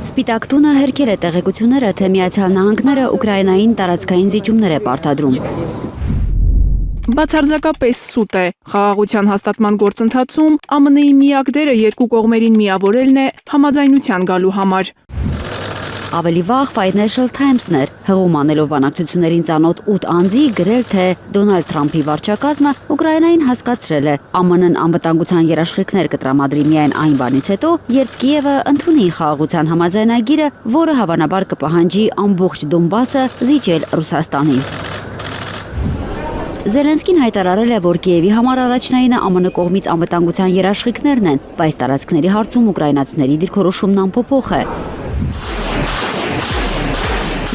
Սպիտակ տունը հերքել է տեղեկությունները, թե Միացյալ Նահանգները Ուկրաինային տարածքային զիջումներ է պարտադրում։ Բացարձակապես սուտ է։ Խաղաղության հաստատման գործընթացում ԱՄՆ-ի միակ դերը երկու կողմերին միավորելն է համաձայնության գալու համար։ Ավելի վաղ Financial Times-ն էր հղում անելով բանակցություններին ծանոթ 8 անձի գրել, թե Դոնալդ Թրամփի վարչակազմը Ուկրաինային հասկացրել է ԱՄՆ-ն անվտանգության երաշխիքներ կտրամադրի միայն այն բանից հետո, երբ Կիևը ընդունի խաղաղության համաձայնագիրը, որը հավանաբար կպահանջի ամբողջ Դոնբասը զիջել Ռուսաստանին։ Զելենսկին հայտարարել է, որ Կիևի համար առաջնայինը ԱՄՆ կողմից անվտանգության երաշխիքներն են, բայց տարածքների հարցում ուկրաինացիների դիրքորոշումն անփոփոխ է։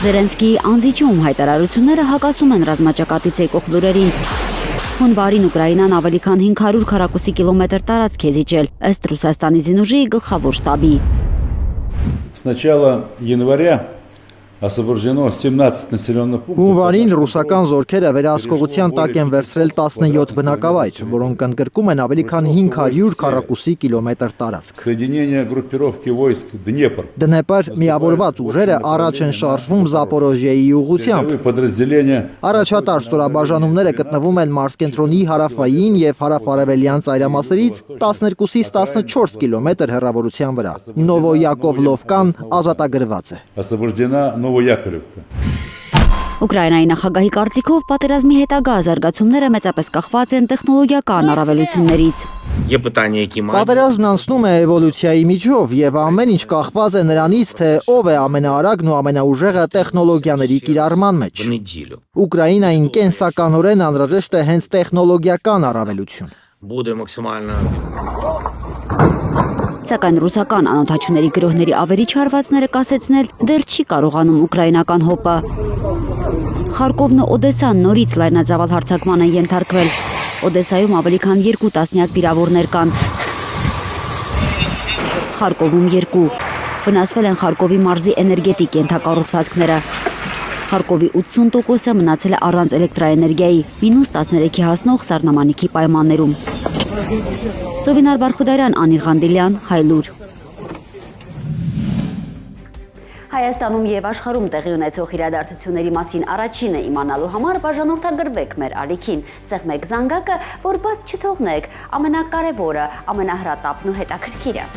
Զելենսկիի անզիջում հայտարարությունները հակասում են ռազմաճակատից եկող լուրերին։ Հունվարին Ուկրաինան ավելի քան 500 քառակուսի կիլոմետր տարածք է զիջել, ըստ Ռուսաստանի զինուժի գլխավոր շտաբի։ С начала января освобождено 17 населенных пунктов. Հունվարին ռուսական զորքերը վերահսկողության տակ են վերցրել 17 բնակավայր, որոնք ընդգրկում են ավելի քան 500 քառակուսի կիլոմետր տարածք։ Соединение группировки войск Днепр. Դնեպր միավորված ուժերը առաջ են շարժվում Զապորոժիայի ուղղությամբ։ Подразделения Առաջատար ստորաբաժանումները գտնվում են մարզկենտրոնի հարավային եւ հարավարևելյան ծայրամասերից 12-ից 14 կիլոմետր հեռավորության վրա։ Նովոյակովլովկան ազատագրված է։ освобождена Новояковлевка. Ուկրաինայի նախագահի կարծիքով պատերազմի հետագա զարգացումները մեծապես կախված են տեխնոլոգիական առավելություններից։ Պատերազմն անցնում է էվոլյուցիայի միջով եւ ամեն ինչ կախված է նրանից, թե ով է ամենաարագն ու ամենաուժեղը տեխնոլոգիաների կիրառման մեջ։ Ուկրաինային կենսականորեն անհրաժեշտ է հենց տեխնոլոգիական առավելություն։ Սակայն ռուսական անօդաչուների գրոհների ավերիչ հարվածները կասեցնել դեռ չի կարողանում ուկրաինական հոպը։ Խարկովն ու Օդեսան նորից լայնածավալ հարձակման են ենթարկվել։ Օդեսայում ավելի քան 2 տասնյակ վիրավորներ կան։ Խարկովում 2։ Վնասվել են Խարկովի մարզի էներգետիկ ենթակառուցվածքները։ Խարկովի 80%-ը մնացել է առանց էլեկտրաէներգիայի, -13-ի հասնող սառնամանիքի պայմաններում։ Ծովինար Բարխուդարյան, Անի Ղանդիլյան, Հայլուր։ Հայաստանում եւ աշխարհում տեղի ունեցող իրադարձությունների մասին առաջինը իմանալու համար բաժանորդագրվեք մեր ալիքին, սեղմեք զանգակը, որ բաց չթողնեք ամենակարևորը, ամենահրատապն ու հետաքրքիրը։